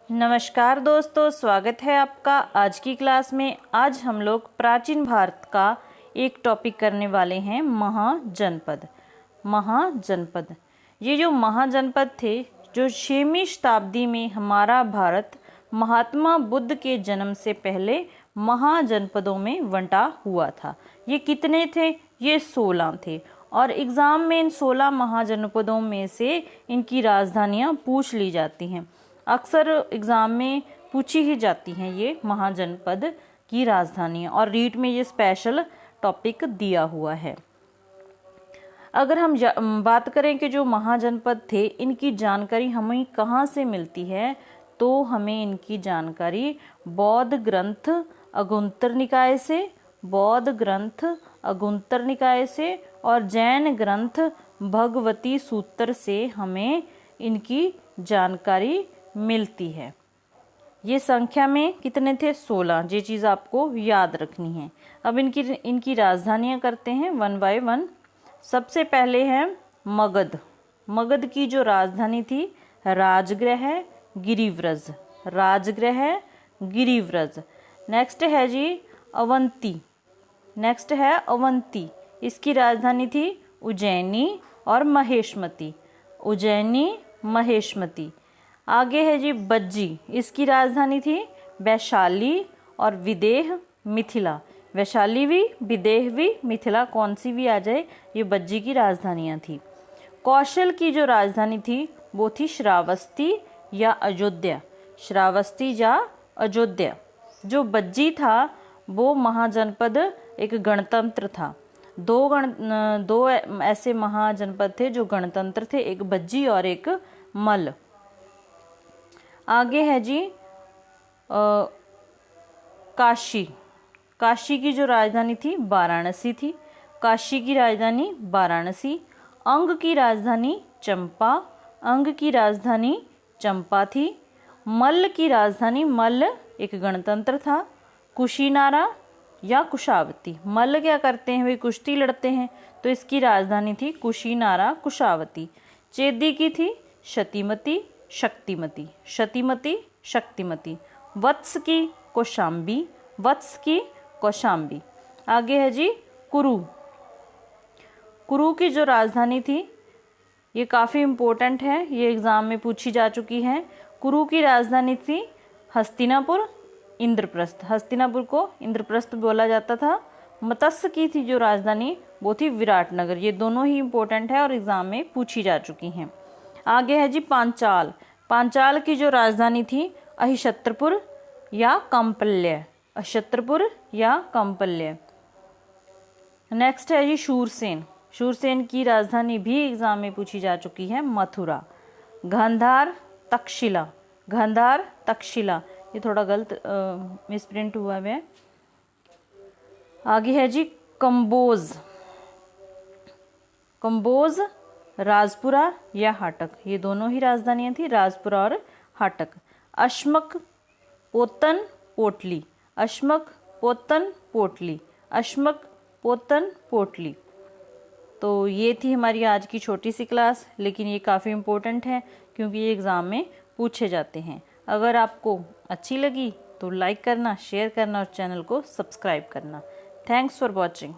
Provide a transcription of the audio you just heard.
नमस्कार दोस्तों, स्वागत है आपका आज की क्लास में। आज हम लोग प्राचीन भारत का एक टॉपिक करने वाले हैं, महाजनपद। महाजनपद, ये जो महाजनपद थे, जो 6वीं शताब्दी में हमारा भारत महात्मा बुद्ध के जन्म से पहले महाजनपदों में बंटा हुआ था। ये कितने थे? ये 16 थे। और एग्ज़ाम में इन 16 महाजनपदों में से इनकी राजधानियाँ पूछ ली जाती हैं। अक्सर एग्ज़ाम में पूछी ही जाती हैं ये महाजनपद की राजधानियाँ, और रीट में ये स्पेशल टॉपिक दिया हुआ है। अगर हम बात करें कि जो महाजनपद थे, इनकी जानकारी हमें कहाँ से मिलती है, तो हमें इनकी जानकारी बौद्ध ग्रंथ अगुंतर निकाय से, बौद्ध ग्रंथ अगुंतर निकाय से और जैन ग्रंथ भगवती सूत्र से हमें इनकी जानकारी मिलती है। ये संख्या में कितने थे? 16। ये चीज़ आपको याद रखनी है। अब इनकी राजधानियाँ करते हैं वन बाय वन। सबसे पहले है मगध। मगध की जो राजधानी थी राजगृह गिरिव्रज, राजगृह गिरिव्रज। नेक्स्ट है जी अवंती, नेक्स्ट है अवंती। इसकी राजधानी थी उज्जैनी और महेशमती, उज्जैनी महेशमती। आगे है जी बज्जी। इसकी राजधानी थी वैशाली और विदेह मिथिला। वैशाली भी, विदेह भी, मिथिला कौन सी भी आ जाए, ये बज्जी की राजधानियाँ थी। कौशल की जो राजधानी थी वो थी श्रावस्ती या अयोध्या, श्रावस्ती या अयोध्या। जो बज्जी था वो महाजनपद एक गणतंत्र था। दो ऐसे महाजनपद थे जो गणतंत्र थे, एक बज्जी और एक मल्ल। आगे है जी काशी। काशी की जो राजधानी थी वाराणसी थी, काशी की राजधानी वाराणसी। अंग की राजधानी चंपा, अंग की राजधानी चंपा थी। मल्ल की राजधानी, मल्ल एक गणतंत्र था, कुशीनारा या कुशावती। मल्ल क्या करते हैं? वे कुश्ती लड़ते हैं, तो इसकी राजधानी थी कुशीनारा कुशावती। चेदी की थी शतिमती शक्तिमती, शतिमती शक्तिमती। वत्स की कौशाम्बी, वत्स की कौशाम्बी। आगे है जी कुरु। कुरु की जो राजधानी थी, ये काफ़ी इम्पोर्टेंट है, ये एग्ज़ाम में पूछी जा चुकी है। कुरु की राजधानी थी हस्तिनापुर, इंद्रप्रस्थ। हस्तिनापुर को इंद्रप्रस्थ बोला जाता था। मत्स्य की थी जो राजधानी वो थी विराटनगर। ये दोनों ही इम्पोर्टेंट है और एग्ज़ाम में पूछी जा चुकी हैं। आगे है जी पांचाल। पांचाल की जो राजधानी थी अहिशत्रपुर या कंपल्य, अहिशत्रपुर या कंपल्य। नेक्स्ट है जी शूरसेन। शूरसेन की राजधानी भी एग्जाम में पूछी जा चुकी है मथुरा। गांधार तक्षशिला, गांधार तक्षशिला। ये थोड़ा गलत मिसप्रिंट हुआ है। आगे है जी कंबोज। कंबोज राजपुरा या हाटक, ये दोनों ही राजधानियां थी, राजपुरा और हाटक। अश्मक पोतन पोटली, अश्मक पोतन पोटली, अश्मक पोतन पोटली। तो ये थी हमारी आज की छोटी सी क्लास, लेकिन ये काफ़ी इम्पोर्टेंट है क्योंकि ये एग्ज़ाम में पूछे जाते हैं। अगर आपको अच्छी लगी तो लाइक करना, शेयर करना और चैनल को सब्सक्राइब करना। Thanks for watching.